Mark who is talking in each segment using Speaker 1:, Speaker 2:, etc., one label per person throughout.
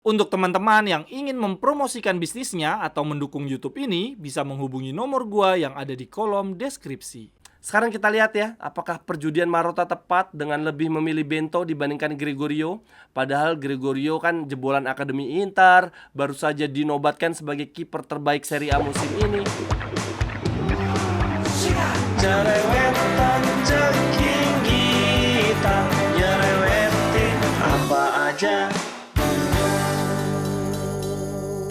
Speaker 1: Untuk teman-teman yang ingin mempromosikan bisnisnya atau mendukung YouTube ini, bisa menghubungi nomor gua yang ada di kolom deskripsi.
Speaker 2: Sekarang kita lihat ya, apakah perjudian Marotta tepat dengan lebih memilih Bento dibandingkan Gregorio? Padahal Gregorio kan jebolan Akademi Inter, baru saja dinobatkan sebagai kiper terbaik Serie A musim ini. Cerewetan ceking kita, nyerewetin apa aja.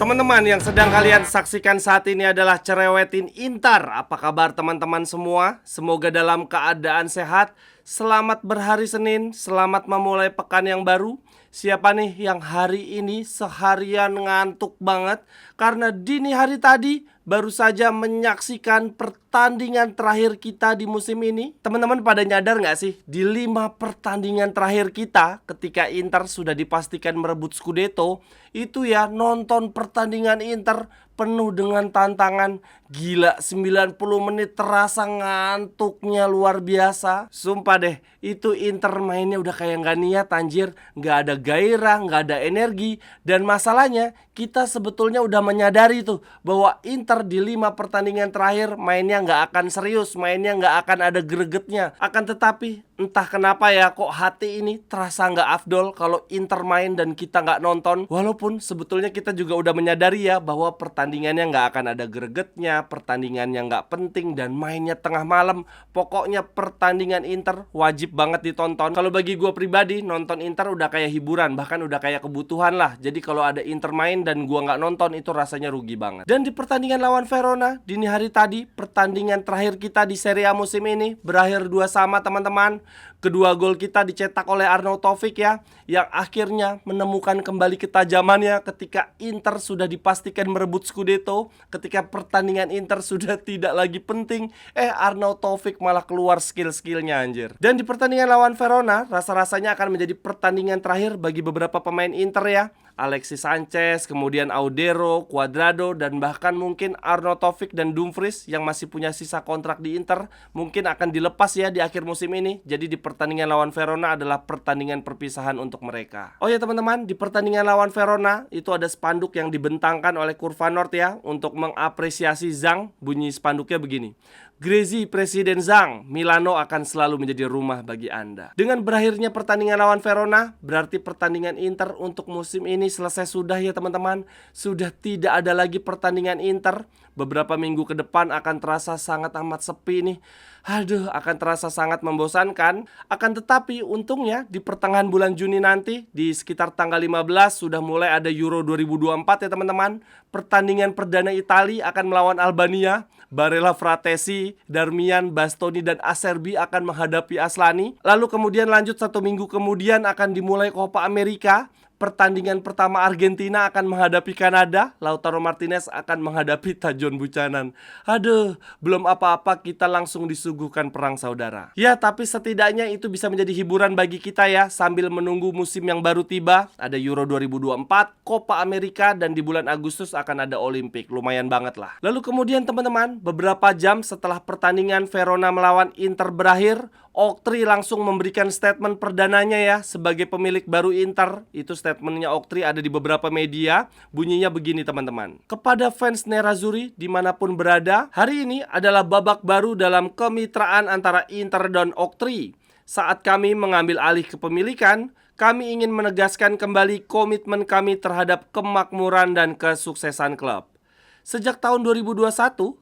Speaker 2: Teman-teman yang sedang kalian saksikan saat ini adalah Cerewetin Inter. Apa kabar teman-teman semua? Semoga dalam keadaan sehat. Selamat berhari Senin, selamat memulai pekan yang baru. Siapa nih yang hari ini seharian ngantuk banget? Karena dini hari tadi baru saja menyaksikan pertandingan terakhir kita di musim ini. Teman-teman pada nyadar nggak sih? Di 5 pertandingan terakhir kita, ketika Inter sudah dipastikan merebut Scudetto, itu ya nonton pertandingan Inter penuh dengan tantangan. Gila, 90 menit terasa ngantuknya luar biasa. Sumpah deh, itu Inter mainnya udah kayak nggak niat anjir. Nggak ada gairah, nggak ada energi. Dan masalahnya, kita sebetulnya udah menyadari tuh bahwa Inter di 5 pertandingan terakhir mainnya nggak akan serius, mainnya nggak akan ada gregetnya. Akan tetapi entah kenapa ya, kok hati ini terasa nggak afdol kalau Inter main dan kita nggak nonton. Walaupun sebetulnya kita juga udah menyadari ya bahwa pertandingannya nggak akan ada gregetnya, pertandingannya nggak penting dan mainnya tengah malam. Pokoknya pertandingan Inter wajib banget ditonton. Kalau bagi gue pribadi, nonton Inter udah kayak hiburan, bahkan udah kayak kebutuhan lah. Jadi kalau ada Inter main dan gue nggak nonton, itu rasanya rugi banget. Dan di pertandingan lawan Verona dini hari tadi, pertandingan terakhir kita di Serie A musim ini, berakhir 2-2 teman-teman. Kedua gol kita dicetak oleh Arnautovic ya, yang akhirnya menemukan kembali ketajamannya ketika Inter sudah dipastikan merebut Scudetto. Ketika pertandingan Inter sudah tidak lagi penting, Arnautovic malah keluar skill-skillnya anjir. Dan di pertandingan lawan Verona, rasa-rasanya akan menjadi pertandingan terakhir bagi beberapa pemain Inter ya. Alexis Sanchez, kemudian Audero, Cuadrado, dan bahkan mungkin Arnautovic dan Dumfries yang masih punya sisa kontrak di Inter mungkin akan dilepas ya di akhir musim ini. Jadi di pertandingan lawan Verona adalah pertandingan perpisahan untuk mereka. Oh ya teman-teman, di pertandingan lawan Verona itu ada spanduk yang dibentangkan oleh Kurva Nord ya untuk mengapresiasi Zhang. Bunyi spanduknya begini: Grezi Presiden Zhang, Milano akan selalu menjadi rumah bagi Anda. Dengan berakhirnya pertandingan lawan Verona, berarti pertandingan Inter untuk musim ini selesai sudah ya teman-teman. Sudah tidak ada lagi pertandingan Inter. Beberapa minggu ke depan akan terasa sangat amat sepi nih. Aduh, akan terasa sangat membosankan. Akan tetapi untungnya di pertengahan bulan Juni nanti, di sekitar tanggal 15 sudah mulai ada Euro 2024 ya teman-teman. Pertandingan perdana Italia akan melawan Albania. Barella Fratesi, Darmian, Bastoni, dan Acerbi akan menghadapi Aslani. Lalu kemudian lanjut 1 minggu kemudian akan dimulai Copa America. Pertandingan pertama Argentina akan menghadapi Kanada. Lautaro Martinez akan menghadapi Tajon Buchanan. Aduh, belum apa-apa kita langsung disuguhkan perang saudara. Ya, tapi setidaknya itu bisa menjadi hiburan bagi kita ya, sambil menunggu musim yang baru tiba. Ada Euro 2024, Copa America, dan di bulan Agustus akan ada Olimpik. Lumayan banget lah. Lalu kemudian teman-teman, beberapa jam setelah pertandingan Verona melawan Inter berakhir, Oktri langsung memberikan statement perdananya ya sebagai pemilik baru Inter. Itu statementnya Oktri ada di beberapa media. Bunyinya begini teman-teman: kepada fans Nerazzurri dimanapun berada, hari ini adalah babak baru dalam kemitraan antara Inter dan Oktri. Saat kami mengambil alih kepemilikan, kami ingin menegaskan kembali komitmen kami terhadap kemakmuran dan kesuksesan klub. Sejak tahun 2021,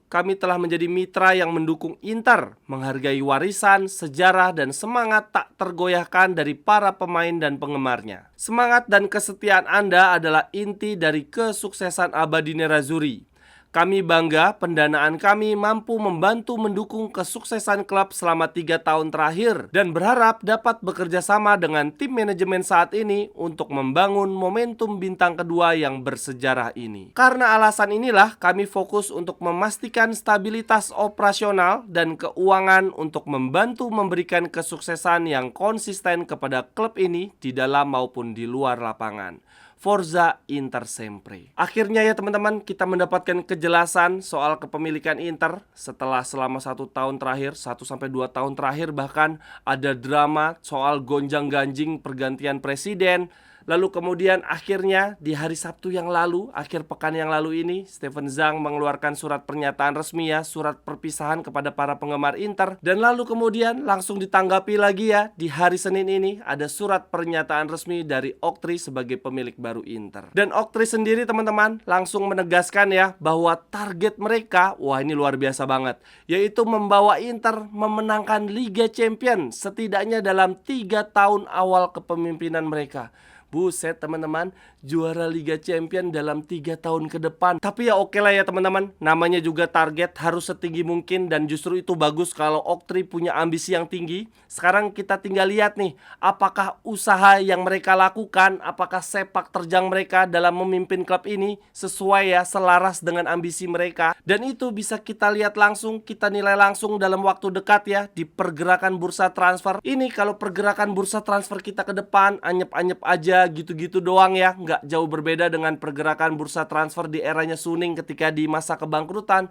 Speaker 2: kami telah menjadi mitra yang mendukung Inter, menghargai warisan, sejarah, dan semangat tak tergoyahkan dari para pemain dan penggemarnya. Semangat dan kesetiaan Anda adalah inti dari kesuksesan abadi Nerazzurri. Kami bangga pendanaan kami mampu membantu mendukung kesuksesan klub selama 3 tahun terakhir dan berharap dapat bekerja sama dengan tim manajemen saat ini untuk membangun momentum bintang kedua yang bersejarah ini. Karena alasan inilah kami fokus untuk memastikan stabilitas operasional dan keuangan untuk membantu memberikan kesuksesan yang konsisten kepada klub ini di dalam maupun di luar lapangan. Forza Inter Sempre. Akhirnya ya teman-teman, kita mendapatkan kejelasan soal kepemilikan Inter setelah selama 1 tahun terakhir, 1-2 tahun terakhir bahkan ada drama soal gonjang-ganjing pergantian presiden. Lalu kemudian akhirnya di hari Sabtu yang lalu, akhir pekan yang lalu ini, Steven Zhang mengeluarkan surat pernyataan resmi ya, surat perpisahan kepada para penggemar Inter. Dan lalu kemudian langsung ditanggapi lagi ya, di hari Senin ini ada surat pernyataan resmi dari Oktri sebagai pemilik baru Inter. Dan Oktri sendiri teman-teman langsung menegaskan ya, bahwa target mereka, wah ini luar biasa banget, yaitu membawa Inter memenangkan Liga Champions setidaknya dalam 3 tahun awal kepemimpinan mereka. Buset teman-teman, juara Liga Champion dalam 3 tahun ke depan. Tapi ya oke lah ya teman-teman, namanya juga target, harus setinggi mungkin. Dan justru itu bagus kalau Oktri punya ambisi yang tinggi. Sekarang kita tinggal lihat nih, apakah usaha yang mereka lakukan, apakah sepak terjang mereka dalam memimpin klub ini sesuai ya, selaras dengan ambisi mereka. Dan itu bisa kita lihat langsung, kita nilai langsung dalam waktu dekat ya, di pergerakan bursa transfer. Ini kalau pergerakan bursa transfer kita ke depan, anyep-anyep aja gitu-gitu doang ya, nggak jauh berbeda dengan pergerakan bursa transfer di eranya Suning ketika di masa kebangkrutan.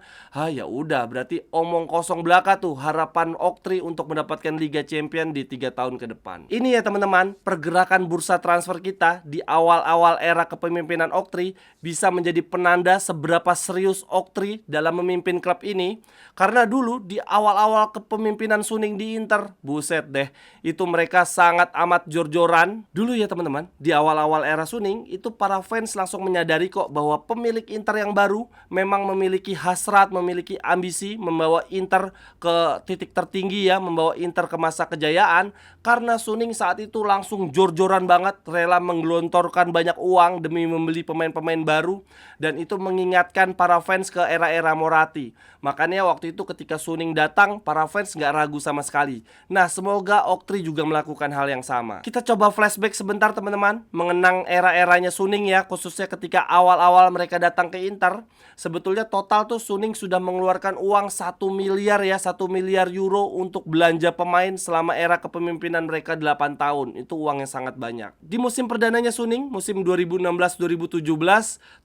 Speaker 2: Ya udah, berarti omong kosong belaka tuh harapan Oktri untuk mendapatkan Liga Champion di 3 tahun ke depan. Ini ya teman-teman, pergerakan bursa transfer kita di awal-awal era kepemimpinan Oktri bisa menjadi penanda seberapa serius Oktri dalam memimpin klub ini. Karena dulu di awal-awal kepemimpinan Suning di Inter, buset deh, itu mereka sangat amat jor-joran. Dulu ya teman-teman, di awal-awal era Suning, itu para fans langsung menyadari kok bahwa pemilik Inter yang baru memang memiliki hasrat, memiliki ambisi membawa Inter ke titik tertinggi ya, membawa Inter ke masa kejayaan. Karena Suning saat itu langsung jor-joran banget, rela menggelontorkan banyak uang demi membeli pemain-pemain baru. Dan itu mengingatkan para fans ke era-era Moratti. Makanya waktu itu ketika Suning datang, para fans nggak ragu sama sekali. Nah, semoga Oktri juga melakukan hal yang sama. Kita coba flashback sebentar teman-teman, mengenang era-eranya Suning ya, khususnya ketika awal-awal mereka datang ke Inter. Sebetulnya total tuh Suning sudah mengeluarkan uang 1 miliar ya, 1 miliar euro untuk belanja pemain selama era kepemimpinan mereka 8 tahun. Itu uang yang sangat banyak. Di musim perdananya Suning, musim 2016-2017,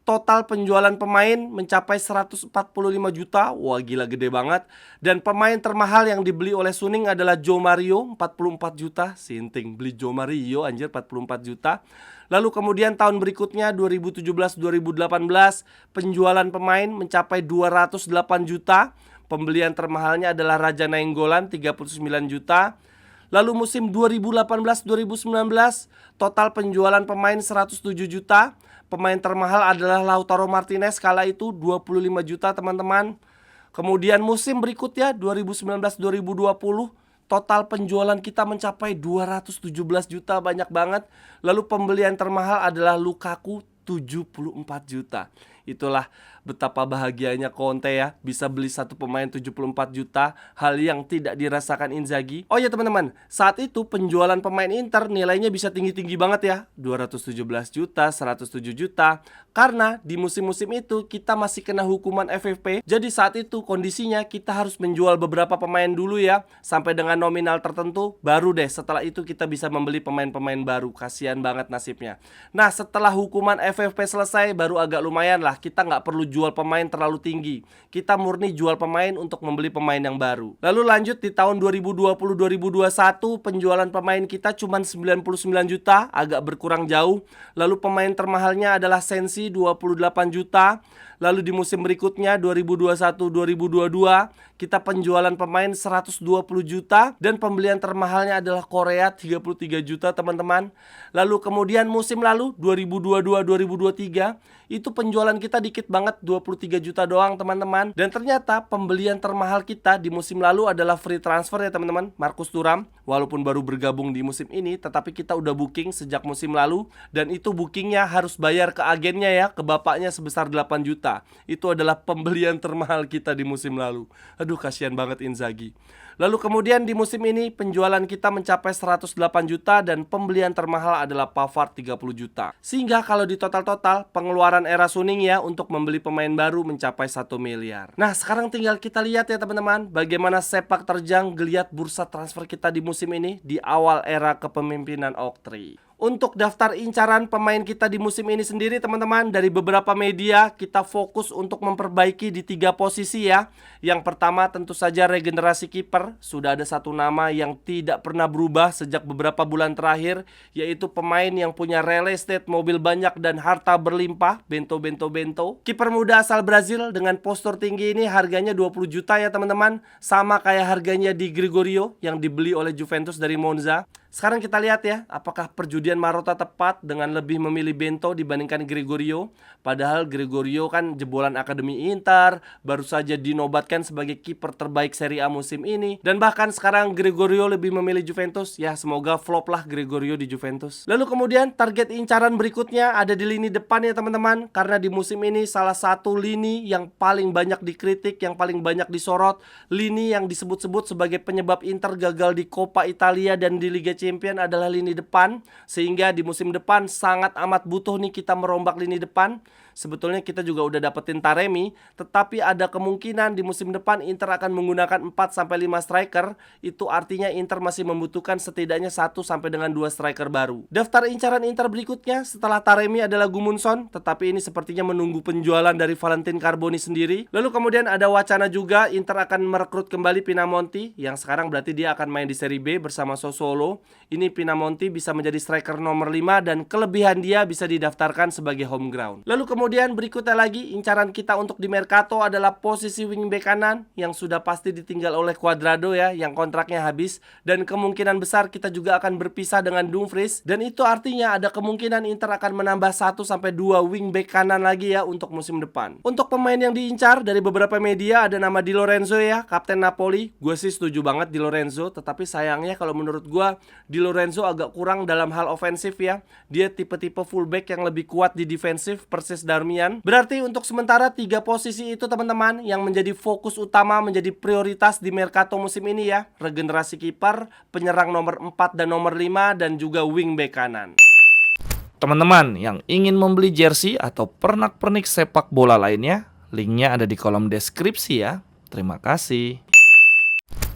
Speaker 2: total penjualan pemain mencapai 145 juta. Wah gila, gede banget. Dan pemain termahal yang dibeli oleh Suning adalah Joe Mario, 44 juta. Sinting, beli Joe Mario anjir 44 juta. Lalu kemudian tahun berikutnya 2017-2018 penjualan pemain mencapai 208 juta. Pembelian termahalnya adalah Raja Nainggolan 39 juta. Lalu musim 2018-2019 total penjualan pemain 107 juta. Pemain termahal adalah Lautaro Martinez, kala itu 25 juta teman-teman. Kemudian musim berikutnya 2019-2020 total penjualan kita mencapai 217 juta, banyak banget. Lalu pembelian termahal adalah Lukaku 74 juta. Itulah betapa bahagianya Conte ya, bisa beli satu pemain 74 juta, hal yang tidak dirasakan Inzaghi. Oh ya teman-teman, saat itu penjualan pemain Inter nilainya bisa tinggi-tinggi banget ya, 217 juta, 107 juta. Karena di musim-musim itu kita masih kena hukuman FFP. Jadi saat itu kondisinya kita harus menjual beberapa pemain dulu ya, sampai dengan nominal tertentu, baru deh setelah itu kita bisa membeli pemain-pemain baru. Kasihan banget nasibnya. Nah, setelah hukuman FFP selesai, baru agak lumayan lah, kita nggak perlu jual pemain terlalu tinggi. Kita murni jual pemain untuk membeli pemain yang baru. Lalu lanjut di tahun 2020-2021 penjualan pemain kita cuma 99 juta, agak berkurang jauh. Lalu pemain termahalnya adalah Sensi 28 juta. Lalu di musim berikutnya 2021-2022 kita penjualan pemain 120 juta dan pembelian termahalnya adalah Korea 33 juta teman-teman. Lalu kemudian musim lalu 2022-2023 itu penjualan kita dikit banget, 23 juta doang teman-teman. Dan ternyata pembelian termahal kita di musim lalu adalah free transfer ya teman-teman, Marcus Thuram. Walaupun baru bergabung di musim ini, tetapi kita udah booking sejak musim lalu. Dan itu bookingnya harus bayar ke agennya ya, ke bapaknya sebesar 8 juta. Itu adalah pembelian termahal kita di musim lalu. Aduh kasihan banget Inzaghi. Lalu kemudian di musim ini penjualan kita mencapai 108 juta dan pembelian termahal adalah Pavard 30 juta. Sehingga kalau di total-total pengeluaran era Suning ya untuk membeli pemain baru mencapai 1 miliar. Nah sekarang tinggal kita lihat ya teman-teman, bagaimana sepak terjang geliat bursa transfer kita di musim ini di awal era kepemimpinan Oktri. Untuk daftar incaran pemain kita di musim ini sendiri teman-teman, dari beberapa media kita fokus untuk memperbaiki di 3 posisi ya. Yang pertama tentu saja regenerasi kiper. Sudah ada satu nama yang tidak pernah berubah sejak beberapa bulan terakhir, yaitu pemain yang punya real estate, mobil banyak dan harta berlimpah, Bento. Kiper muda asal Brazil dengan postur tinggi ini harganya 20 juta ya teman-teman. Sama kayak harganya di Gregorio yang dibeli oleh Juventus dari Monza. Sekarang kita lihat ya, apakah perjudian Marotta tepat dengan lebih memilih Bento dibandingkan Gregorio. Padahal Gregorio kan jebolan Akademi Inter, baru saja dinobatkan sebagai kiper terbaik Serie A musim ini. Dan bahkan sekarang Gregorio lebih memilih Juventus. Ya semoga flop lah Gregorio di Juventus. Lalu kemudian target incaran berikutnya ada di lini depan ya teman-teman. Karena di musim ini salah satu lini yang paling banyak dikritik, yang paling banyak disorot, lini yang disebut-sebut sebagai penyebab Inter gagal di Coppa Italia dan di Liga Champion adalah lini depan. Sehingga di musim depan sangat amat butuh nih kita merombak lini depan. Sebetulnya kita juga udah dapetin Taremi, tetapi ada kemungkinan di musim depan Inter akan menggunakan 4-5 striker. Itu artinya Inter masih membutuhkan setidaknya 1-2 striker baru. Daftar incaran Inter berikutnya setelah Taremi adalah Gudmundsson, tetapi ini sepertinya menunggu penjualan dari Valentin Carboni sendiri. Lalu kemudian ada wacana juga Inter akan merekrut kembali Pinamonti, yang sekarang berarti dia akan main di Serie B bersama Sassuolo. Ini Pinamonti bisa menjadi striker nomor 5 dan kelebihan dia bisa didaftarkan sebagai home ground. Lalu kemudian berikutnya lagi incaran kita untuk di Mercato adalah posisi wingback kanan yang sudah pasti ditinggal oleh Cuadrado ya, yang kontraknya habis, dan kemungkinan besar kita juga akan berpisah dengan Dumfries, dan itu artinya ada kemungkinan Inter akan menambah 1-2 wingback kanan lagi ya untuk musim depan. Untuk pemain yang diincar dari beberapa media ada nama Di Lorenzo ya, kapten Napoli. Gue sih setuju banget Di Lorenzo, tetapi sayangnya kalau menurut gue Di Lorenzo agak kurang dalam hal ofensif ya. Dia tipe-tipe fullback yang lebih kuat di defensif persis Darmian. Berarti untuk sementara 3 posisi itu teman-teman yang menjadi fokus utama, menjadi prioritas di Mercato musim ini ya. Regenerasi kiper, penyerang nomor 4 dan nomor 5, dan juga wingback kanan.
Speaker 1: Teman-teman yang ingin membeli jersey atau pernak-pernik sepak bola lainnya, linknya ada di kolom deskripsi ya. Terima kasih.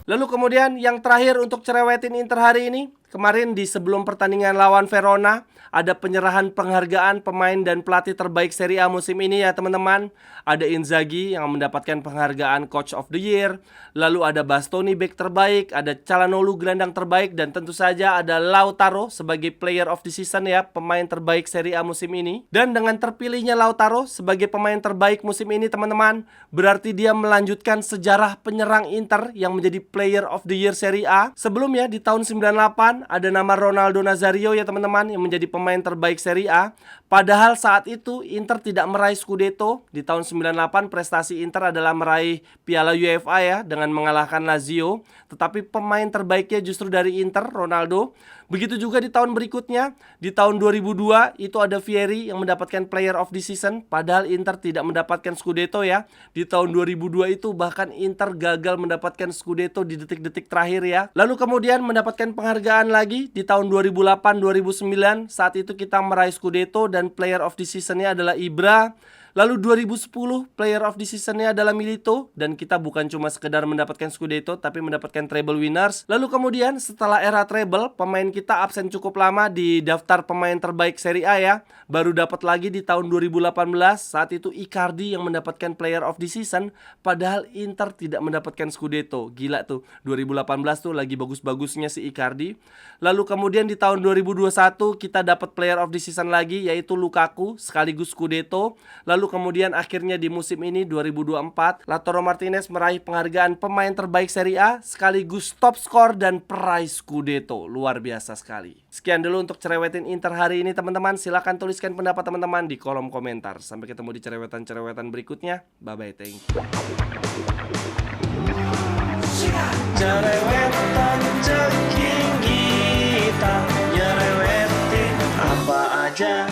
Speaker 2: Lalu kemudian yang terakhir untuk cerewetin Inter hari ini, kemarin di sebelum pertandingan lawan Verona ada penyerahan penghargaan pemain dan pelatih terbaik Serie A musim ini ya teman-teman. Ada Inzaghi yang mendapatkan penghargaan Coach of the Year. Lalu ada Bastoni back terbaik, ada Calhanoglu gelandang terbaik, dan tentu saja ada Lautaro sebagai Player of the Season ya, pemain terbaik Serie A musim ini. Dan dengan terpilihnya Lautaro sebagai pemain terbaik musim ini teman-teman, berarti dia melanjutkan sejarah penyerang Inter yang menjadi Player of the Year Serie A. Sebelumnya di tahun 98 ada nama Ronaldo Nazario ya teman-teman yang menjadi pemain terbaik Serie A. Padahal saat itu Inter tidak meraih Scudetto. Di tahun 98 prestasi Inter adalah meraih Piala UEFA ya dengan mengalahkan Lazio. Tetapi pemain terbaiknya justru dari Inter, Ronaldo. Begitu juga di tahun berikutnya, di tahun 2002 itu ada Vieri yang mendapatkan Player of the Season. Padahal Inter tidak mendapatkan Scudetto ya. Di tahun 2002 itu bahkan Inter gagal mendapatkan Scudetto di detik-detik terakhir ya. Lalu kemudian mendapatkan penghargaan lagi di tahun 2008-2009. Saat itu kita meraih Scudetto dan Player of the Season-nya adalah Ibra. Lalu 2010 Player of the Season-nya adalah Milito. Dan kita bukan cuma sekedar mendapatkan Scudetto, tapi mendapatkan treble winners. Lalu kemudian setelah era treble, pemain kita absen cukup lama di daftar pemain terbaik Serie A ya. Baru dapat lagi di tahun 2018. Saat itu Icardi yang mendapatkan Player of the Season. Padahal Inter tidak mendapatkan Scudetto. Gila tuh, 2018 tuh lagi bagus-bagusnya si Icardi. Lalu kemudian di tahun 2021 kita dapat Player of the Season lagi, yaitu Lukaku sekaligus Scudetto. Lalu kemudian akhirnya di musim ini 2024 Lautaro Martinez meraih penghargaan pemain terbaik Serie A sekaligus top skor dan peraih Scudetto. Luar biasa sekali. Sekian dulu untuk cerewetin Inter hari ini teman-teman. Silahkan tuliskan pendapat teman-teman di kolom komentar. Sampai ketemu di cerewetan-cerewetan berikutnya. Bye bye, thank you. Cerewetan ceking kita, nyerewetin apa aja.